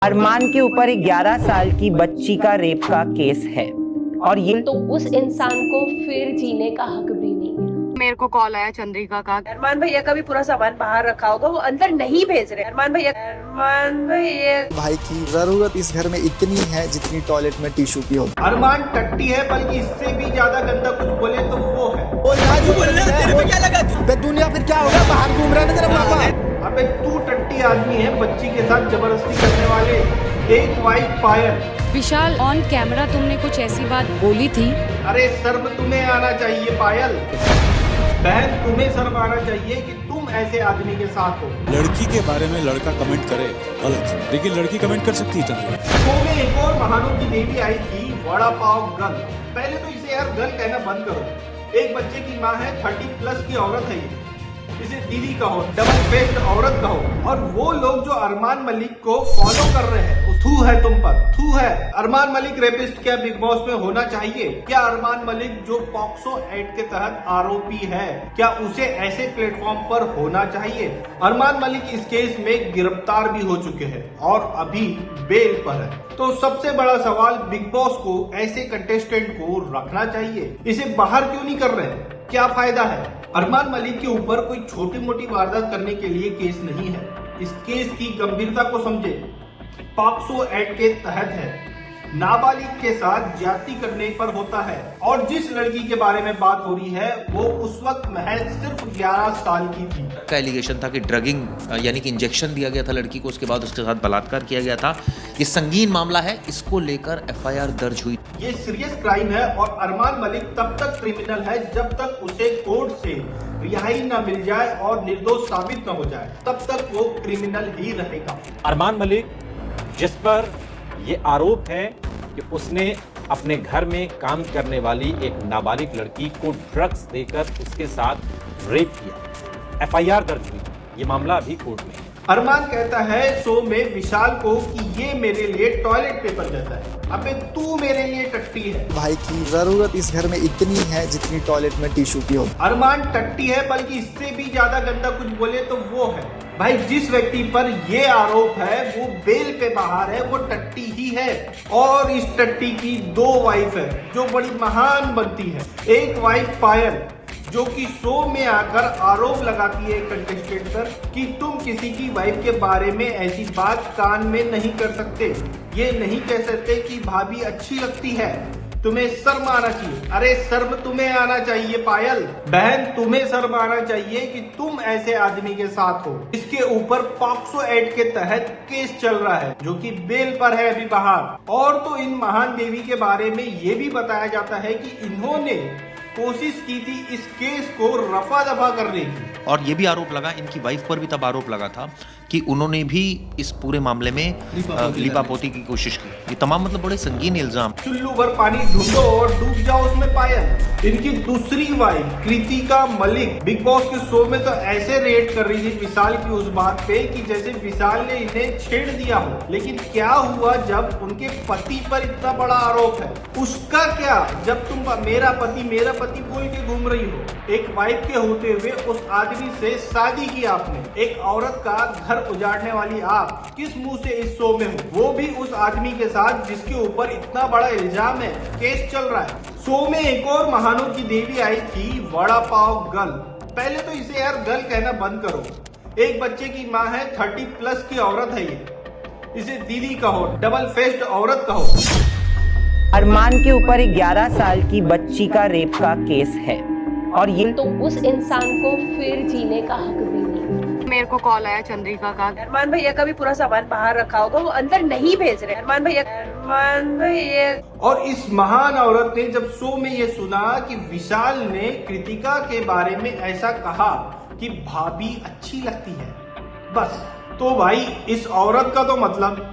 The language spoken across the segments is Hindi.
अरमान के ऊपर एक 11 साल की बच्ची का रेप का केस है और ये तो उस इंसान को फिर जीने का हक भी नहीं है। मेरे को कॉल आया चंद्रिका का। अरमान भैया का भी पूरा सामान बाहर रखा होगा, वो अंदर नहीं भेज रहे। अरमान भैया भाई की जरूरत इस घर में इतनी है जितनी टॉयलेट में टिश्यू की हो। अरमान टट्टी है, बल्कि इससे भी ज्यादा गंदा कुछ बोले तो वो है। तेरे को क्या लगा? दुनिया फिर क्या होगा? बाहर घूम रहा है ना तेरा पापा। अबे तू टट्टी आदमी है, बच्ची के साथ जबरदस्ती करने वाले। एक wife Payal. Vishal, on camera तुमने कुछ ऐसी बात बोली थी। अरे शर्म तुम्हें आना चाहिए पायल, बहन तुम्हें शर्म आना चाहिए कि तुम ऐसे आदमी के साथ हो। लड़की के बारे में लड़का कमेंट करे गलत, लेकिन लड़की कमेंट कर सकती है। चंद्रिका शो में एक और महानों की देवी आई थी, वड़ा पाव गर्ल। पहले तो इसे यार गर्ल कहना बंद करो। एक बच्चे की माँ है, 30+ की औरत है ये। इसे दीदी कहो, डबल फेस्ड औरत कहो। और वो लोग जो अरमान मलिक को फॉलो कर रहे हैं, थू है तुम पर, थू है। अरमान मलिक रेपिस्ट क्या बिग बॉस में होना चाहिए? क्या अरमान मलिक जो पॉक्सो एक्ट के तहत आरोपी है, क्या उसे ऐसे प्लेटफॉर्म पर होना चाहिए? अरमान मलिक इस केस में गिरफ्तार भी हो चुके हैं और अभी बेल पर है। तो सबसे बड़ा सवाल, बिग बॉस को ऐसे कंटेस्टेंट को रखना चाहिए? इसे बाहर क्यों नहीं कर रहे? क्या फायदा है? अरमान मलिक के ऊपर कोई छोटी मोटी वारदात करने के लिए केस नहीं है। इस केस की गंभीरता को समझे। पॉक्सो एक्ट के तहत है, नाबालिग के साथ ज्यादती करने पर होता है। और जिस लड़की के बारे में बात हो रही है वो उस वक्त महज सिर्फ 11 साल की थी। का एलिगेशन था कि ड्रगिंग यानी कि इंजेक्शन दिया गया था लड़की को, उसके बाद उसके साथ बलात्कार किया गया था। ये संगीन मामला है, इसको लेकर एफआईआर दर्ज हुई। ये सीरियस क्राइम है और अरमान मलिक तब तक क्रिमिनल है जब तक उसे कोर्ट से रिहाई न मिल जाए और निर्दोष साबित न हो जाए, तब तक वो क्रिमिनल ही रहेगा। अरमान मलिक, जिस पर ये आरोप है कि उसने अपने घर में काम करने वाली एक नाबालिग लड़की को ड्रग्स देकर उसके साथ रेप किया, एफआईआर दर्ज हुई। ये मामला अभी कोर्ट में है। अरमान कहता है शो में विशाल को कि ये मेरे लिए टॉयलेट पेपर जैसा है। अबे तू मेरे लिए टट्टी है। भाई की जरूरत इस घर में इतनी है जितनी टॉयलेट में टिश्यू की हो। अरमान टट्टी है, बल्कि इससे भी ज्यादा गंदा कुछ बोले तो वो है। भाई जिस व्यक्ति पर ये आरोप है वो बेल पे बाहर है, वो टट्टी ही है। और इस टट्टी की 2 वाइफ है जो बड़ी महान बनती है। एक वाइफ पायल जो कि शो में आकर आरोप लगाती है कंटेस्टेंट पर कि तुम किसी की वाइफ के बारे में ऐसी बात कान में नहीं कर सकते, ये नहीं कह सकते कि भाभी अच्छी लगती है, तुम्हें शर्म आना चाहिए। अरे शर्म तुम्हें आना चाहिए पायल, बहन तुम्हें शर्म आना चाहिए कि तुम ऐसे आदमी के साथ हो। इसके ऊपर पॉक्सो एक्ट के तहत केस चल रहा है जो कि बेल पर है अभी बाहर। और तो इन महान देवी के बारे में ये भी बताया जाता है कि इन्होंने कोशिश की थी इस केस को रफा दफा करने की। और ये भी आरोप लगा, इनकी वाइफ पर भी तब आरोप लगा था कि उन्होंने भी इस पूरे मामले में लीपापोती की कोशिश की। ये तमाम मतलब बड़े संगीन इल्जाम। चुल्लू भर पानी ढूंढो और डूब जाओ उसमें पायल। इनकी दूसरी wife Kritika Malik big boss के शो में तो ऐसे रेट कर रही थी विशाल की उस बात पे कि जैसे विशाल ने इन्हें छेड़ दिया हो। लेकिन क्या हुआ जब उनके पति पर इतना बड़ा आरोप है? उसका क्या जब तुम मेरा पति बोल के घूम रही हो? एक वाइफ के होते हुए उस आदमी से शादी की आपने, एक औरत का घर उजाड़ने वाली आप किस मुंह से इस शो में हो? वो भी उस आदमी के साथ जिसके ऊपर इतना बड़ा इल्जाम है, केस चल रहा है। शो में एक और महानों की देवी आई थी, वड़ा पाव गर्ल। पहले तो इसे यार गर्ल कहना बंद करो। एक बच्चे की माँ है, 30+ की औरत है ये। इसे दीदी कहो, डबल फेस्ड औरत कहो। अरमान के ऊपर एक 11 साल की बच्ची का रेप का केस है और ये तो उस इंसान को फिर जीने का हक भी नहीं है। मेरे को कॉल आया चंद्रिका का। अरमान भैया का भी पूरा सामान बाहर रखा होगा, वो अंदर नहीं भेज रहे। अरमान भैया और इस महान औरत ने जब शो में ये सुना कि विशाल ने कृतिका के बारे में ऐसा कहा कि भाभी अच्छी लगती है, बस तो भाई इस औरत का तो मतलब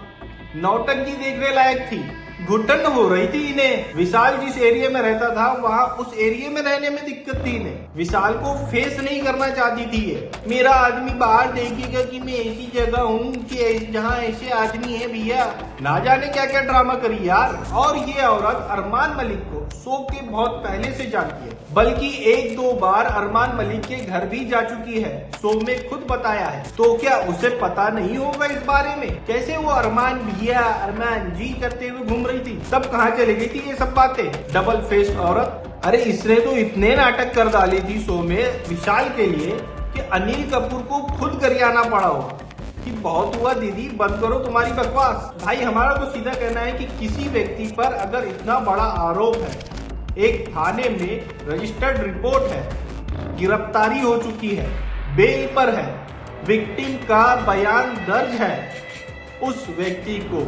नौटंकी देखने लायक थी। घुटन हो रही थी इन्हें। विशाल जिस एरिया में रहता था वहाँ उस एरिया में रहने में दिक्कत थी इन्हें। विशाल को फेस नहीं करना चाहती थी ये। मेरा आदमी बाहर देखेगा कि मैं ऐसी जगह हूँ कि जहाँ ऐसे आदमी है भैया। ना जाने क्या क्या ड्रामा करी यार। और ये औरत अरमान मलिक को शो के बहुत पहले से जानती है, बल्कि 1-2 बार अरमान मलिक के घर भी जा चुकी है। शो में खुद बताया है। तो क्या उसे पता नहीं होगा इस बारे में? कैसे वो अरमान भैया अरमान जी करते हुए घूम रही थी, तब कहाँ चली गई थी ये सब बातें? डबल फेस औरत। अरे इसने तो इतने नाटक कर डाली थी शो में विशाल के लिए कि अनिल कपूर को खुद गरियाना पड़ा होगा कि बहुत हुआ दीदी, बंद करो तुम्हारी बकवास। भाई हमारा तो सीधा कहना है कि किसी व्यक्ति पर अगर इतना बड़ा आरोप है, एक थाने में रजिस्टर्ड रिपोर्ट है, गिरफ्तारी हो चुकी है, बेल पर है, विक्टिम का बयान दर्ज है, उस व्यक्ति को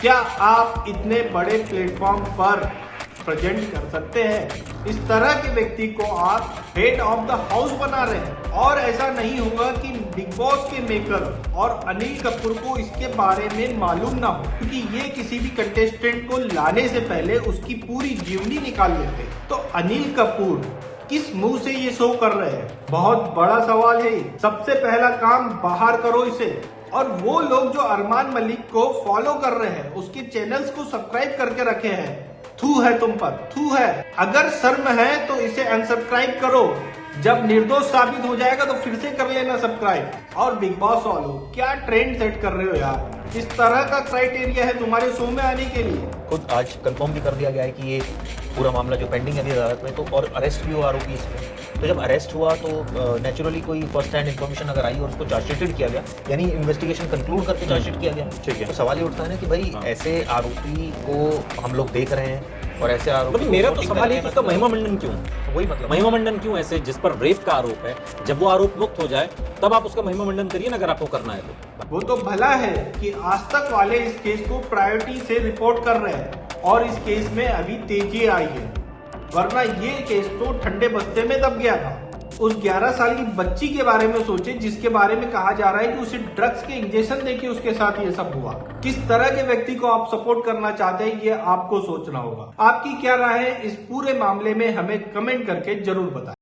क्या आप इतने बड़े प्लेटफॉर्म पर प्रेजेंट कर सकते हैं? इस तरह के व्यक्ति को आप हेड ऑफ द हाउस बना रहे हैं। और ऐसा नहीं होगा कि बिग बॉस के मेकर और अनिल कपूर को इसके बारे में मालूम ना हो, क्योंकि ये किसी भी कंटेस्टेंट को लाने से पहले उसकी पूरी जीवनी निकाल लेते। तो अनिल कपूर किस मुंह से ये शो कर रहे हैं? बहुत बड़ा सवाल है। सबसे पहला काम बाहर करो इसे। और वो लोग जो अरमान मलिक को फॉलो कर रहे हैं, उसके चैनल्स को सब्सक्राइब करके रखे हैं, थू है तुम पर, थू है। अगर शर्म है तो इसे अनसब्सक्राइब करो। जब निर्दोष साबित हो जाएगा तो फिर से कर लेना सब्सक्राइब। और बिग बॉस वालों, क्या ट्रेंड सेट कर रहे हो यार? इस तरह का क्राइटेरिया है तुम्हारे शो में आने के लिए? खुद आज कंफर्म भी कर दिया गया है कि ये पूरा मामला जो पेंडिंग है अभी अदालत में, तो और अरेस्ट भी हुआ आरोपी इसमें। तो जब अरेस्ट हुआ तो नेचुरली कोई फर्स्ट हैंड इन्फॉर्मेशन अगर आई और उसको चार्जशीटेड किया गया, यानी इन्वेस्टिगेशन कंक्लूड करके चार्जशीट किया गया, ठीक है, तो सवाल ये उठता है ना कि भाई ऐसे आरोपी को हम लोग देख रहे हैं और ऐसे आरोपी। मेरा तो सवाल है कि उसका महिमा मंडन क्यों? वही मतलब महिमा मंडन क्यों ऐसे, जिस पर रेप का आरोप है, जब वो आरोप मुक्त हो जाए तब आप उसका महिमा मंडन करिए ना, अगर आपको करना है तो। वो तो भला है कि आज तक वाले इस केस को प्रायोरिटी से रिपोर्ट कर रहे हैं और इस केस में अभी तेजी आई है, वरना ये केस तो ठंडे बस्ते में दब गया था। उस 11 साल की बच्ची के बारे में सोचे जिसके बारे में कहा जा रहा है कि उसे ड्रग्स के इंजेक्शन देके उसके साथ ये सब हुआ। किस तरह के व्यक्ति को आप सपोर्ट करना चाहते हैं ये आपको सोचना होगा। आपकी क्या राय है इस पूरे मामले में, हमें कमेंट करके जरूर बताएं।